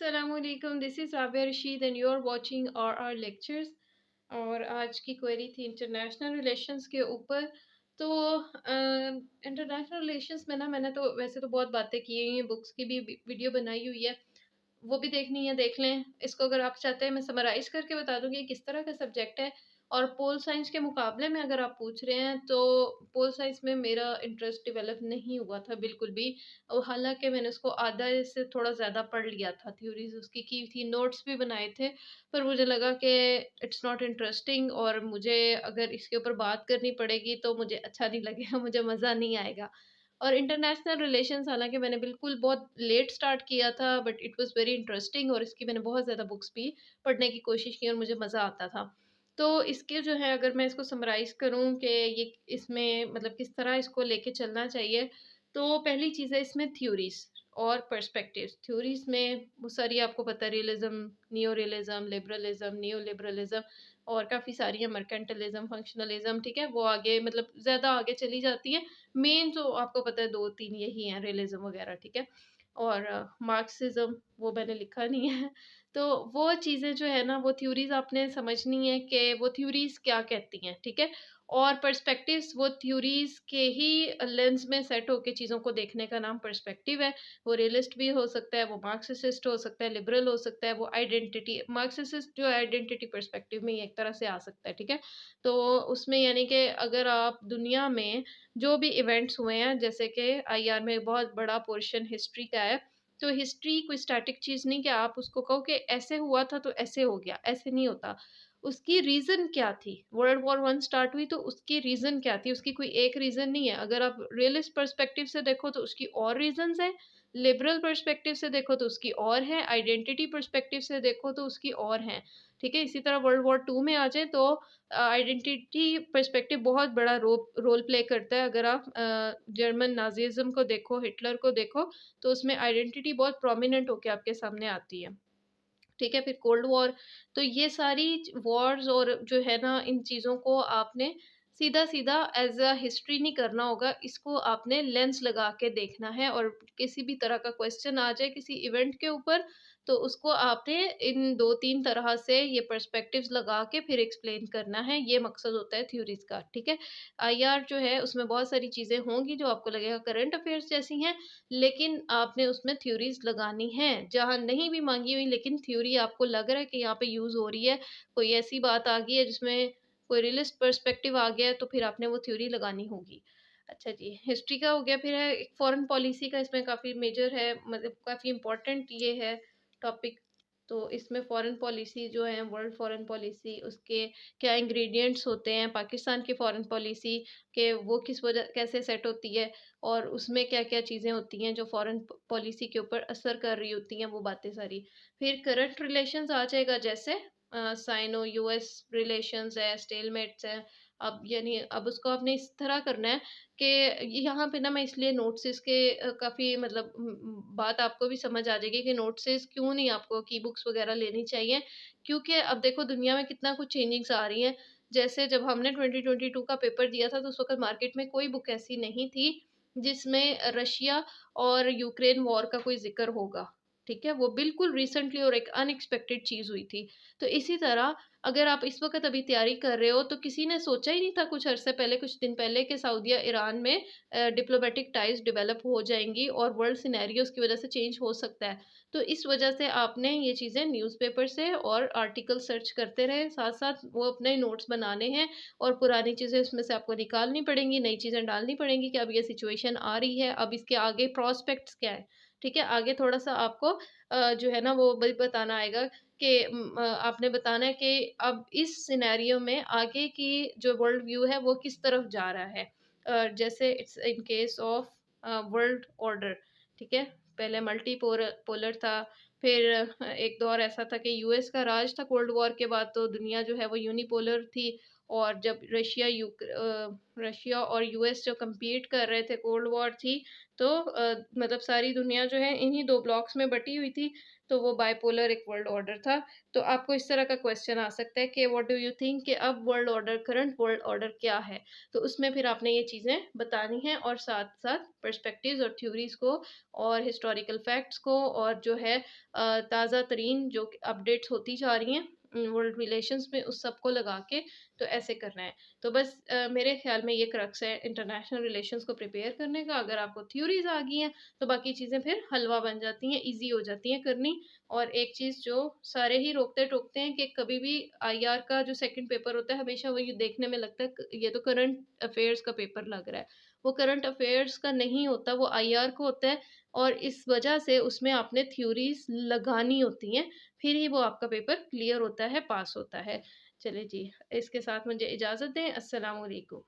Assalamualaikum. This is Rabia Rashid and you're watching RR lectures. और आज की query थी इंटरनेशनल रिलेशंस के ऊपर। तो इंटरनेशनल रिलेशंस में ना मैंने तो वैसे तो बहुत बातें की हुई हैं, बुक्स की भी वीडियो बनाई हुई है, वो भी देखनी है देख लें। इसको अगर आप चाहते हैं मैं समराइज़ करके बता दूँगी कि किस तरह का सब्जेक्ट है। और पोल साइंस के मुकाबले में अगर आप पूछ रहे हैं तो पोल साइंस में मेरा इंटरेस्ट डेवलप नहीं हुआ था बिल्कुल भी। हालाँकि मैंने उसको आधा से थोड़ा ज़्यादा पढ़ लिया था, थ्योरीज़ उसकी की थी, नोट्स भी बनाए थे। पर मुझे लगा कि इट्स नॉट इंटरेस्टिंग और मुझे अगर इसके ऊपर बात करनी पड़ेगी तो मुझे अच्छा नहीं लगेगा, मुझे मज़ा नहीं आएगा। और इंटरनेशनल रिलेशंस हालाँकि मैंने बिल्कुल बहुत लेट स्टार्ट किया था, but it was very interesting और इसकी मैंने बहुत ज़्यादा बुक्स भी पढ़ने की कोशिश की और मुझे मज़ा आता था। तो इसके जो है अगर मैं इसको समराइज़ करूँ कि ये इसमें मतलब किस तरह इसको लेके चलना चाहिए, तो पहली चीज़ है इसमें थ्योरीज़ और पर्सपेक्टिव्स। थ्योरीज़ में बहुत सारी आपको पता है, रियलिज़्म, नियो रियलिज़्म, लिबरलिज़्म, नियो लिबरलिज़्म और काफ़ी सारी है, मर्केंटलिज़्म, फंक्शनलिज़्म, ठीक है? वो आगे मतलब ज़्यादा आगे चली जाती हैं। मेन तो आपको पता है 2-3 यही हैं, रियलिज़्म वगैरह, ठीक है? और मार्क्सिज़्म वो मैंने लिखा नहीं है। तो वो चीज़ें जो है ना, वो थ्योरीज़ आपने समझनी है कि वो थ्योरीज़ क्या कहती हैं, ठीक है? और पर्सपेक्टिव्स वो थ्योरीज़ के ही लेंस में सेट होके चीज़ों को देखने का नाम पर्सपेक्टिव है। वो रियलिस्ट भी हो सकता है, वो मार्क्सिस्ट हो सकता है, लिबरल हो सकता है, वो आइडेंटिटी मार्क्सिस्ट जो है आइडेंटिटी पर्सपेक्टिव में ही एक तरह से आ सकता है, ठीक है? तो उसमें यानी कि अगर आप दुनिया में जो भी इवेंट्स हुए हैं, जैसे कि आईआर में बहुत बड़ा पोर्शन हिस्ट्री का है, तो हिस्ट्री कोई स्टैटिक चीज़ नहीं कि आप उसको कहो कि ऐसे हुआ था तो ऐसे हो गया, ऐसे नहीं होता। उसकी रीज़न क्या थी? वर्ल्ड वॉर 1 स्टार्ट हुई तो उसकी रीज़न क्या थी? उसकी कोई एक रीज़न नहीं है। अगर आप रियलिस्ट पर्सपेक्टिव से देखो तो उसकी और रीज़न्स हैं, लिबरल पर्सपेक्टिव से देखो तो उसकी और है, आइडेंटिटी पर्सपेक्टिव से देखो तो उसकी और हैं। ठीक है? इसी तरह वर्ल्ड वॉर 2 में आ जाएँ तो आइडेंटिटी पर्सपेक्टिव बहुत बड़ा रोल प्ले करता है। अगर आप जर्मन नाज़िज़्म को देखो, हिटलर को देखो, तो उसमें आइडेंटिटी बहुत प्रोमिनेंट होके आपके सामने आती है। ठीक है? फिर कोल्ड वॉर, तो ये सारी वॉर्स और जो है ना, इन चीज़ों को आपने सीधा-सीधा एज़ अ हिस्ट्री नहीं करना होगा, इसको आपने लेंस लगा के देखना है। और किसी भी तरह का क्वेश्चन आ जाए किसी इवेंट के ऊपर, तो उसको आपने इन 2-3 तरह से ये पर्सपेक्टिव्स लगा के फिर एक्सप्लेन करना है, ये मकसद होता है थ्योरीज़ का, ठीक है? आईआर जो है उसमें बहुत सारी चीज़ें होंगी जो आपको लगेगा करंट अफेयर्स जैसी हैं, लेकिन आपने उसमें थ्योरीज़ लगानी हैं। जहाँ नहीं भी माँगी हुई लेकिन थ्योरी आपको लग रहा है कि यहाँ पे यूज़ हो रही है, कोई ऐसी बात आ गई है जिसमें कोई रियलिस्ट पर्सपेक्टिव आ गया है, तो फिर आपने वो थ्योरी लगानी होगी। अच्छा जी, हिस्ट्री का हो गया, फिर है एक फ़ॉरेन पॉलिसी का, इसमें काफ़ी मेजर है, मतलब काफ़ी इम्पोर्टेंट ये है टॉपिक। तो इसमें फ़ॉरेन पॉलिसी जो है, वर्ल्ड फ़ॉरेन पॉलिसी, उसके क्या इंग्रीडिएंट्स होते हैं, पाकिस्तान की फ़ॉरेन पॉलिसी के वो किस वजह कैसे सेट होती है और उसमें क्या-क्या चीज़ें होती हैं जो फ़ॉरेन पॉलिसी के ऊपर असर कर रही होती हैं, वो बातें सारी। फिर करंट रिलेशंस आ जाएगा, जैसे साइनो यूएस रिलेशंस है, स्टेलमेट्स है। अब यानी अब उसको आपने इस तरह करना है कि यहाँ पे ना मैं इसलिए नोट्सेस के काफ़ी मतलब बात आपको भी समझ आ जाएगी कि नोट्सेस क्यों नहीं आपको की बुक्स वगैरह लेनी चाहिए। क्योंकि अब देखो दुनिया में कितना कुछ चेंजिंग्स आ रही हैं। जैसे जब हमने 2022 का पेपर दिया था तो उस वक़्त मार्केट में कोई बुक ऐसी नहीं थी जिसमें रशिया और यूक्रेन वॉर का कोई ज़िक्र होगा, ठीक है? वो बिल्कुल रिसेंटली और एक अनएक्सपेक्टेड चीज़ हुई थी। तो इसी तरह अगर आप इस वक़्त अभी तैयारी कर रहे हो, तो किसी ने सोचा ही नहीं था कुछ अरसे पहले, कुछ दिन पहले, कि सऊदीया ईरान में डिप्लोमैटिक टाइज़ डेवलप हो जाएँगी और वर्ल्ड सिनेरियो उसकी वज़ह से चेंज हो सकता है। तो इस वज़ह से आपने ये चीज़ें न्यूज़पेपर से और आर्टिकल सर्च करते रहे, साथ-साथ वो अपने नोट्स बनाने हैं और पुरानी चीज़ें उसमें से आपको निकालनी पड़ेंगी, नई चीज़ें डालनी पड़ेंगी कि अब ये सिचुएशन आ रही है, अब इसके आगे प्रॉस्पेक्ट्स क्या है, ठीक है? आगे थोड़ा-सा आपको जो है ना वो बताना आएगा कि आपने बताना है कि अब इस सिनेरियो में आगे की जो वर्ल्ड व्यू है वो किस तरफ जा रहा है। जैसे it's in case of world order, ठीक है? पहले पोलर था, फिर एक दौर ऐसा था कि यूएस का राज था कोल्ड वॉर के बाद, तो दुनिया जो है वो यूनिपोलर थी। और जब रशिया और यूएस जो कम्पीट कर रहे थे, कोल्ड वॉर थी, तो मतलब सारी दुनिया जो है इन्हीं 2 ब्लॉक्स में बटी हुई थी, तो वो बाइपोलर एक वर्ल्ड ऑर्डर था। तो आपको इस तरह का क्वेश्चन आ सकता है कि व्हाट डू यू थिंक कि अब world order, current world order क्या है? तो उसमें फिर आपने ये चीज़ें बतानी हैं और साथ-साथ पर्सपेक्टिव्स और थ्योरीज़ को और हिस्टोरिकल फैक्ट्स को और जो है ताज़ा तरीन जो अपडेट्स होती जा रही हैं वर्ल्ड रिलेशंस में, उस सब को लगा के तो ऐसे करना है। तो बस मेरे ख़्याल में ये क्रक्स है इंटरनेशनल रिलेशंस को प्रिपेयर करने का। अगर आपको थ्योरीज़ आ गई हैं, तो बाकी चीज़ें फिर हलवा बन जाती हैं, ईज़ी हो जाती हैं करनी। और एक चीज़ जो सारे ही रोकते-टोकते हैं कि कभी भी आईआर का जो सेकंड पेपर होता है, हमेशा वो ये देखने में लगता है ये तो करंट अफेयर्स का पेपर लग रहा है। वो करंट अफेयर्स का नहीं होता, वो आईआर का होता है और इस वजह से उसमें आपने थ्योरीज़ लगानी होती हैं, फिर ही वो आपका पेपर क्लियर होता है, पास होता है। चलिए जी, इसके साथ मुझे इजाज़त दें। अस्सलाम वालेकुम।